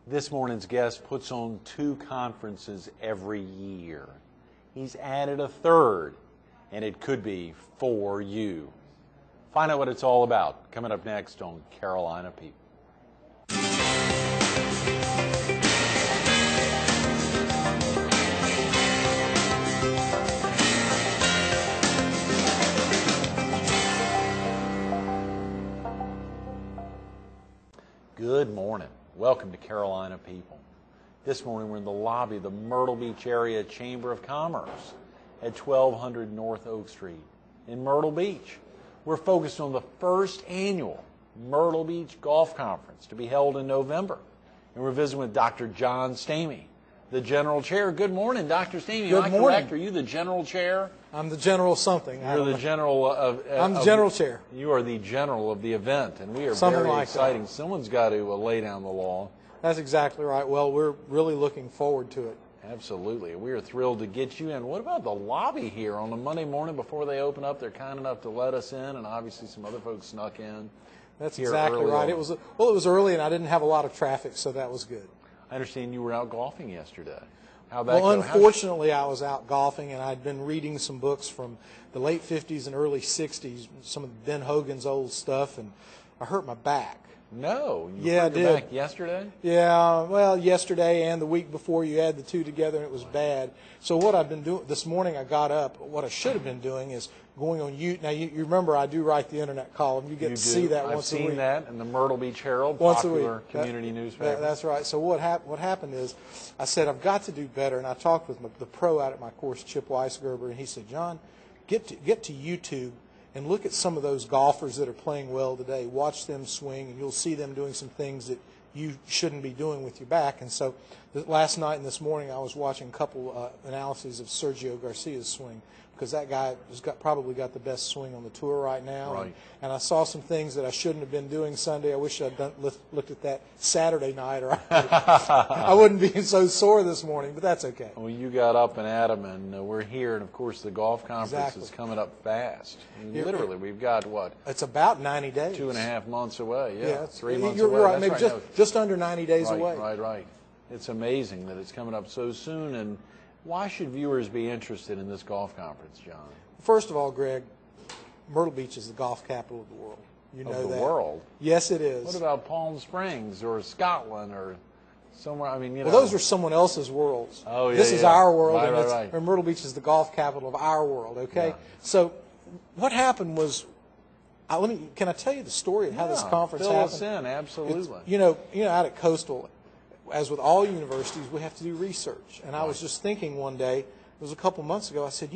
This morning's guest puts on 2 conferences every year. He's added a 3rd, and it could be for you. Find out what it's all about coming up next on Carolina People. Good morning. Welcome to Carolina People. This morning we're in the lobby of the Myrtle Beach Area Chamber of Commerce at 1200 North Oak Street in Myrtle Beach. We're focused on the first annual Myrtle Beach Golf Conference to be held in November. And we're visiting with Dr. John Stamey, the General Chair. Good morning, Dr. Stamey. Good morning. Correct? Are you the General Chair? I'm the General something. You're the General of... I'm the General Chair. You are the General of the event, and we are Something very like exciting. that. Someone's got to lay down the law. That's exactly right. Well, we're really looking forward to it. Absolutely. We are thrilled to get you in. What about the lobby here on a Monday morning before they open up? They're kind enough to let us in, and obviously some other folks snuck in. That's exactly right. It was early, and I didn't have a lot of traffic, so that was good. I understand you were out golfing yesterday. Well, unfortunately, I was out golfing, and I'd been reading some books from the late 50s and early 60s, some of Ben Hogan's old stuff, and I hurt my back. No, you hurt your back yesterday? Yeah, well, yesterday and the week before, you add the two together, and it was bad. So what I've been doing, this morning I got up, what I should have been doing is going on YouTube. Now, you remember I do write the Internet column. You get to see that once a week. I've seen that in the Myrtle Beach Herald, once a week. Popular community newspaper. That's right. So what happened is I said, I've got to do better, and I talked with the pro out at my course, Chip Weisgerber, and he said, John, get to YouTube and look at some of those golfers that are playing well today. Watch them swing, and you'll see them doing some things that you shouldn't be doing with your back. And so last night and this morning I was watching a couple analyses of Sergio Garcia's swing, because that guy has probably got the best swing on the tour right now. Right. And I saw some things that I shouldn't have been doing Sunday. I wish I'd looked at that Saturday night, or I wouldn't be so sore this morning, but that's okay. Well, you got up and at 'em, and we're here, and of course the golf conference is coming up fast. I mean, literally, we've got, what? It's about 90 days. 2.5 months away, yeah. 3 months you're away. Right, That's maybe just under 90 days away. Right. It's amazing that it's coming up so soon, and why should viewers be interested in this golf conference, John? First of all, Greg, Myrtle Beach is the golf capital of the world. You know that. Of the world? Yes, it is. What about Palm Springs or Scotland or somewhere? I mean, you know. Well, those are someone else's worlds. Oh, yeah. This is our world, right. and Myrtle Beach is the golf capital of our world. Okay. Yeah. So, what happened was, can I tell you the story of how this conference happened? Fill us in, absolutely. You know, out at Coastal, as with all universities, we have to do research. And I was just thinking one day, it was a couple months ago, I said,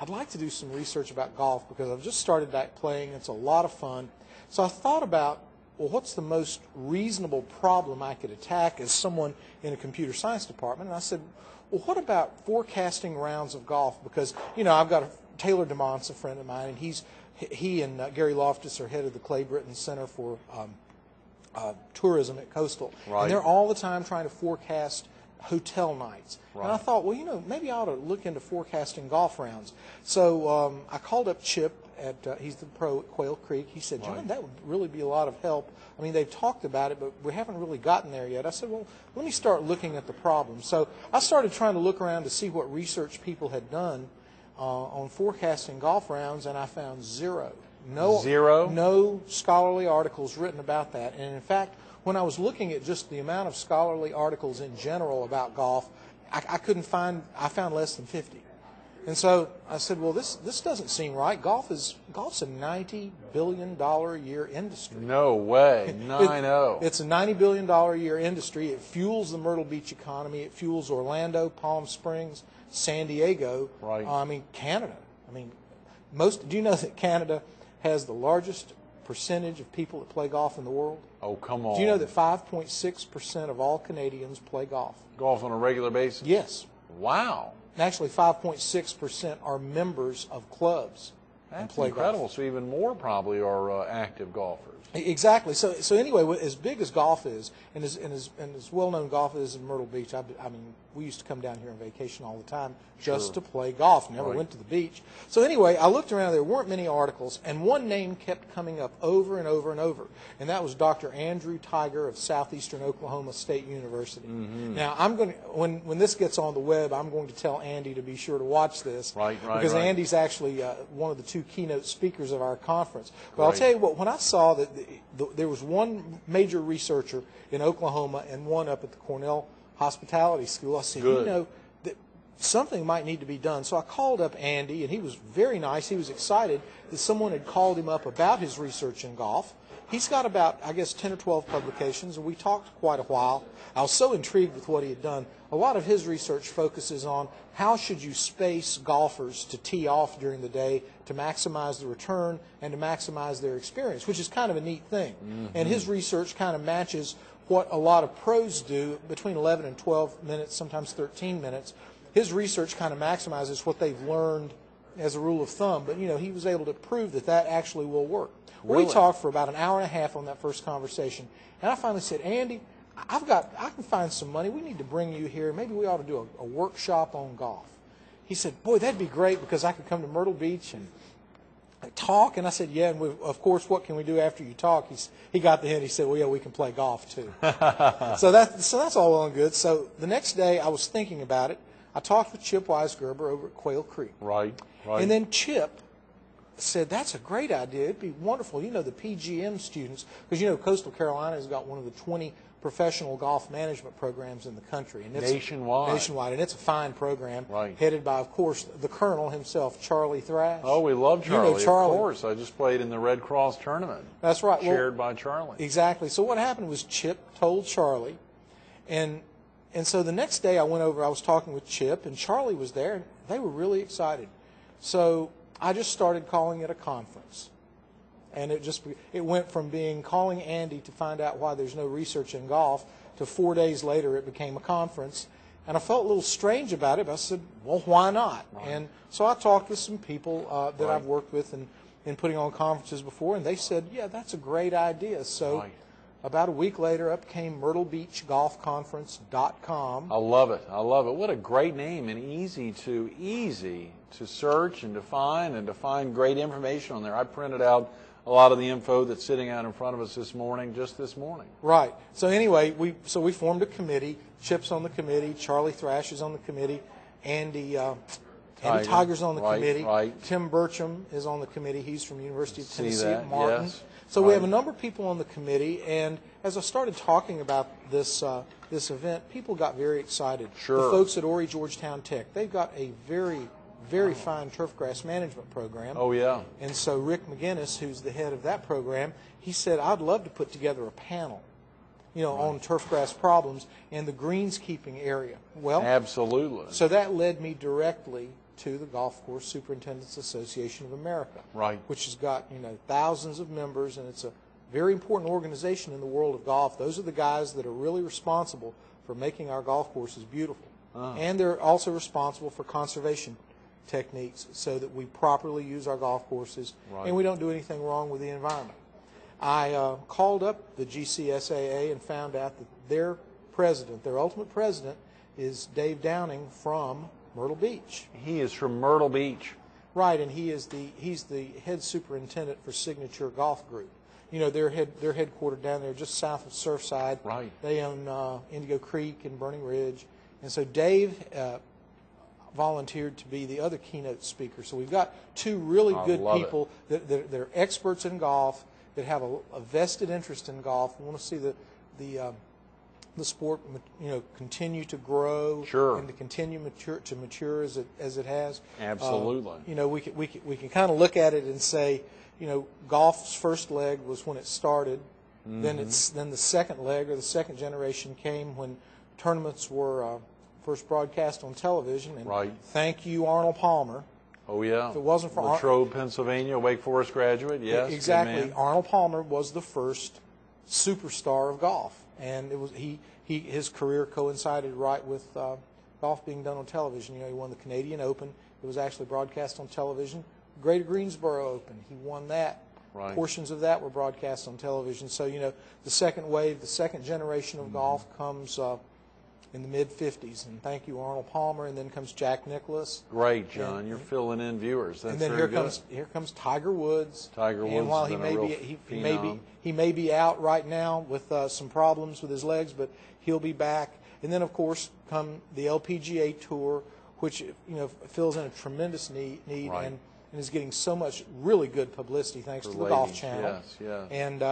I'd like to do some research about golf because I've just started back playing. It's a lot of fun. So I thought about, well, what's the most reasonable problem I could attack as someone in a computer science department? And I said, well, what about forecasting rounds of golf? Because, I've got Taylor DeMont's a friend of mine, and he and Gary Loftus are head of the Clay Britton Center for Tourism at Coastal. Right. And they're all the time trying to forecast hotel nights. Right. And I thought, well, maybe I ought to look into forecasting golf rounds. So I called up Chip he's the pro at Quail Creek. He said, John, that would really be a lot of help. I mean, they've talked about it, but we haven't really gotten there yet. I said, well, let me start looking at the problem. So I started trying to look around to see what research people had done on forecasting golf rounds, and I found zero. No scholarly articles written about that. And in fact, when I was looking at just the amount of scholarly articles in general about golf, I found less than 50. And so I said, well, this doesn't seem right. Golf's a $90 billion a year industry. No way. 9-0. It's a $90 billion a year industry. It fuels the Myrtle Beach economy. It fuels Orlando, Palm Springs, San Diego. Right. Canada. Do you know that Canada has the largest percentage of people that play golf in the world? Oh, come on. Do you know that 5.6% of all Canadians play golf? Golf on a regular basis? Yes. Wow. Actually, 5.6% are members of clubs and play incredible. golf. So even more probably are active golfers. Exactly. So anyway, as big as golf is, and as well-known golf is in Myrtle Beach, I mean, we used to come down here on vacation all the time just to play golf. Never went to the beach. So anyway, I looked around. There weren't many articles, and one name kept coming up over and over and over, and that was Dr. Andrew Tiger of Southeastern Oklahoma State University. Now, I'm going to, when this gets on the web, I'm going to tell Andy to be sure to watch this, because Andy's actually one of the two keynote speakers of our conference. But I'll tell you what, when I saw that there was one major researcher in Oklahoma and one up at the Cornell Hospitality School, I said, you know, that something might need to be done. So I called up Andy, and he was very nice. He was excited that someone had called him up about his research in golf. He's got about, I guess, 10 or 12 publications, and we talked quite a while. I was so intrigued with what he had done. A lot of his research focuses on how should you space golfers to tee off during the day to maximize the return and to maximize their experience, which is kind of a neat thing. And his research kind of matches what a lot of pros do between 11 and 12 minutes, sometimes 13 minutes. His research kind of maximizes what they've learned as a rule of thumb, but, you know, he was able to prove that that actually will work. Really? We talked for about an hour and a half on that first conversation, and I finally said, Andy, I can find some money. We need to bring you here. Maybe we ought to do a workshop on golf. He said, boy, that'd be great because I could come to Myrtle Beach and talk. And I said, yeah, and of course, what can we do after you talk? He got the hint. He said, well, yeah, we can play golf too. so that's all well and good. So the next day I was thinking about it. I talked with Chip Weisgerber over at Quail Creek. Right. And then Chip said, that's a great idea. It'd be wonderful. You know, the PGM students, because, you know, Coastal Carolina has got one of the 20 professional golf management programs in the country. And it's nationwide, and it's a fine program, headed by, of course, the Colonel himself, Charlie Thrash. Oh, we love Charlie. You know Charlie. Of course. I just played in the Red Cross tournament. That's right. Chaired by Charlie. Exactly. So what happened was Chip told Charlie, and so the next day I went over, I was talking with Chip, and Charlie was there, and they were really excited. So I just started calling it a conference. And it went from calling Andy to find out why there's no research in golf to 4 days later it became a conference. And I felt a little strange about it, but I said, well, why not? And so I talked with some people that I've worked with in putting on conferences before, and they said, yeah, that's a great idea. So about a week later, up came MyrtleBeachGolfConference.com. I love it. I love it. What a great name, and easy to search and to find great information on there. I printed out a lot of the info that's sitting out in front of us this morning. Right. So anyway, we formed a committee. Chip's on the committee. Charlie Thrash is on the committee. Andy Tiger's on the committee. Tim Burcham is on the committee. He's from the University of Tennessee at Martin. Yes. So we have a number of people on the committee, and as I started talking about this event, people got very excited. Sure. The folks at Horry Georgetown Tech, they've got a very fine turfgrass management program. Oh, yeah. And so Rick McGinnis, who's the head of that program, he said, I'd love to put together a panel, you know, on turfgrass problems in the greenskeeping area. Well, absolutely. So that led me directly to the Golf Course Superintendents Association of America, which has got, you know, thousands of members, and it's a very important organization in the world of golf. Those are the guys that are really responsible for making our golf courses beautiful. And they're also responsible for conservation techniques so that we properly use our golf courses and we don't do anything wrong with the environment. I called up the GCSAA and found out that their ultimate president, is Dave Downing from Myrtle Beach. He is from Myrtle Beach. Right, and he's the head superintendent for Signature Golf Group. You know, they're headquartered down there just south of Surfside. Right. They own Indigo Creek and Burning Ridge. And so Dave volunteered to be the other keynote speaker. So we've got two really good people that are experts in golf, that have a vested interest in golf. We want to see the sport, you know, continue to grow and to continue to mature as it has. Absolutely. You know, we can kind of look at it and say, you know, golf's first leg was when it started. Then the second leg, or the second generation, came when tournaments were first broadcast on television. And thank you, Arnold Palmer. Oh, yeah. If it wasn't for Latrobe, Pennsylvania, Wake Forest graduate, yes. Exactly. Arnold Palmer was the first superstar of golf. And it was his career coincided right with golf being done on television. You know, he won the Canadian Open. It was actually broadcast on television. Greater Greensboro Open, he won that. Right. Portions of that were broadcast on television. So, the second wave, the second generation of golf comes in the mid-'50s. And thank you, Arnold Palmer. And then comes Jack Nicklaus. Great, John. You're filling in viewers. That's and then very here comes Tiger Woods. Tiger Woods. And while has been a real he may be out right now with some problems with his legs, but he'll be back. And then, of course, come the LPGA Tour, which fills in a tremendous need Right. and is getting so much really good publicity thanks For to the ladies. Golf Channel. Yes, yes. And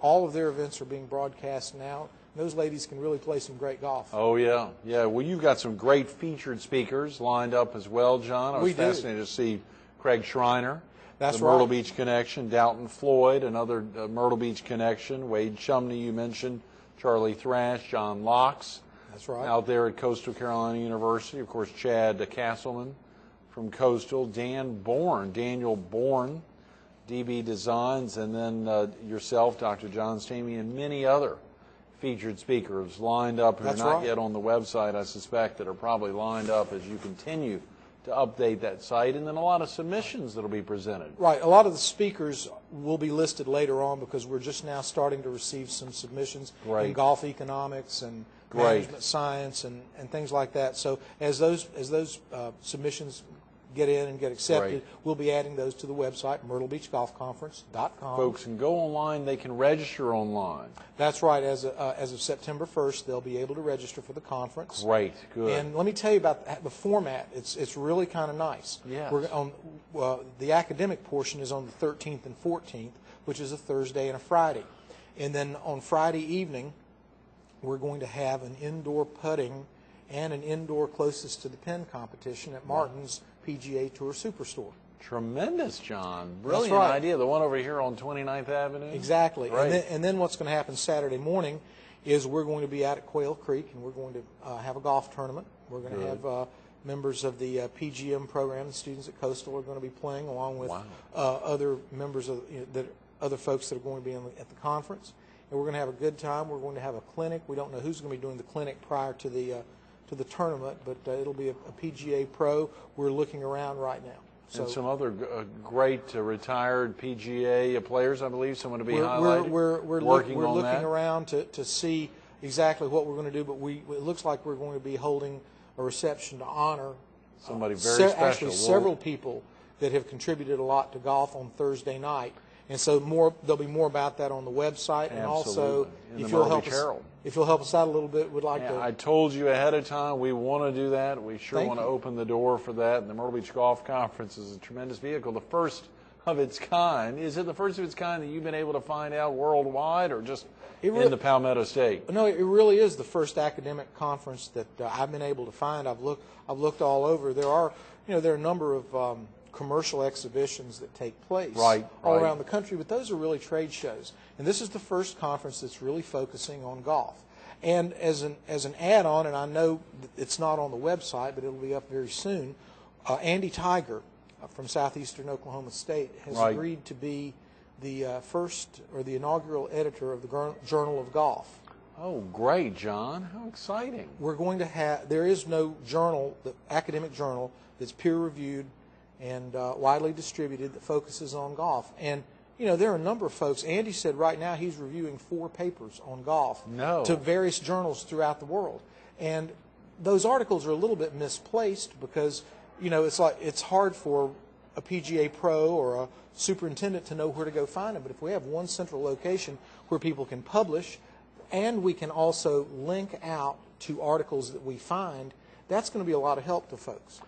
all of their events are being broadcast now. Those ladies can really play some great golf. Oh, yeah. Yeah, well, you've got some great featured speakers lined up as well, John. I was We do. fascinated to see Craig Schreiner. That's the Myrtle right. Beach connection. Dalton Floyd, another Myrtle Beach connection. Wade Shumney, you mentioned. Charlie Thrash, John Locks. That's right. Out there at Coastal Carolina University. Of course, Chad Castleman from Coastal. Daniel Bourne, DB Designs, and then yourself, Dr. John Stamey, and many other featured speakers lined up who That's are not right. yet on the website, I suspect, that are probably lined up as you continue to update that site, and then a lot of submissions that will be presented. Right. A lot of the speakers will be listed later on because we're just now starting to receive some submissions Great. in golf economics and Great. management science and things like that. So as those submissions get in and get accepted, Great. we'll be adding those to the website, myrtlebeachgolfconference.com. Folks can go online. They can register online. That's right. As of September 1st, they'll be able to register for the conference. Great. Good. And let me tell you about the format. It's really kind of nice. Yes. We're on the academic portion is on the 13th and 14th, which is a Thursday and a Friday. And then on Friday evening, we're going to have an indoor putting and an indoor closest to the pin competition at Martin's PGA Tour Superstore. Tremendous, John. Brilliant right. idea. The one over here on 29th Avenue? Exactly. Right. And then what's going to happen Saturday morning is we're going to be out at Quail Creek, and we're going to have a golf tournament. We're going to have members of the PGM program, the students at Coastal are going to be playing, along with other members of other folks that are going to be at the conference. And we're going to have a good time. We're going to have a clinic. We don't know who's going to be doing the clinic prior to the tournament, but it'll be a PGA pro. We're looking around right now. So and some other great retired PGA players, I believe, someone to be highlighted. We're working looking that. around to see exactly what we're going to do, but it looks like we're going to be holding a reception to honor somebody very special. Actually, several people that have contributed a lot to golf on Thursday night. And so there'll be more about that on the website. And also, if you'll help us out a little bit, we'd like to. I told you ahead of time we want to do that. We sure want to open the door for that. And the Myrtle Beach Golf Conference is a tremendous vehicle, the first of its kind. Is it the first of its kind that you've been able to find out worldwide, or just in the Palmetto State? No, it really is the first academic conference that I've been able to find. I've looked all over. There are a number of commercial exhibitions that take place all around the country, but those are really trade shows. And this is the first conference that's really focusing on golf. And as an add-on, and I know it's not on the website, but it'll be up very soon, Andy Tiger from Southeastern Oklahoma State has agreed to be the first or the inaugural editor of the Journal of Golf. Oh, great, John. How exciting. We're going to there is no journal, the academic journal, that's peer-reviewed and widely distributed that focuses on golf. And, there are a number of folks. Andy said right now he's reviewing 4 papers on golf to various journals throughout the world. And those articles are a little bit misplaced because, it's hard for a PGA pro or a superintendent to know where to go find them. But if we have one central location where people can publish, and we can also link out to articles that we find, that's going to be a lot of help to folks.